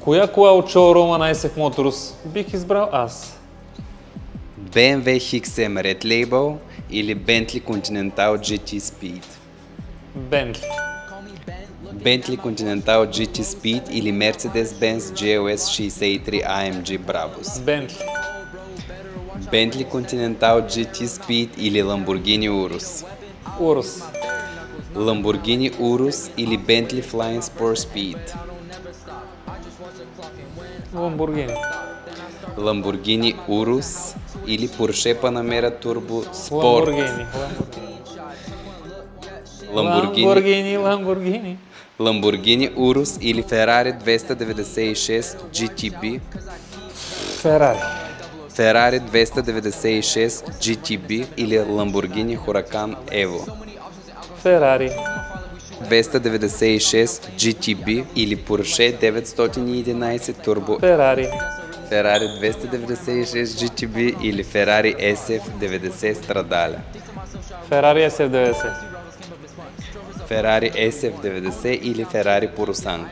Коя кола от шоурума на SF Motors бих избрал аз? BMW XM Red Label или Bentley Continental GT Speed? Бентли. Bentley Continental GT Speed или Mercedes-Benz GLS 63 AMG Bravos? Бентли. Bentley Continental GT Speed или Lamborghini Urus? Урус. Lamborghini Urus или Bentley Flying Sport Speed? Ламборгини. Lamborghini Urus или Porsche Panamera Turbo Sport? Ламборгини. Lamborghini Ламборгини. Lamborghini Urus или Ferrari 296 GTB? Ферари. Ferrari 296 GTB или Lamborghini Huracan Evo? Ферари. 296 GTB или Porsche 911 Turbo? Ферари. Ferrari 296 GTB или Ferrari SF90 Stradale? Ферари SF90. Ferrari SF90 или Ferrari Purosangue?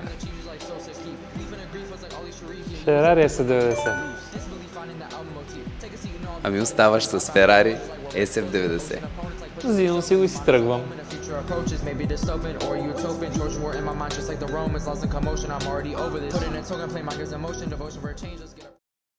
Ферари SF90. Ами оставаш с Ferrari SF90. Взимам си го и си тръгвам. Approaches may be dystopian or utopian. Trojan war in my mind, just like the Romans, lost in commotion. I'm already over this. Put it in token, play my gears in motion. Devotion for a change. Let's get up.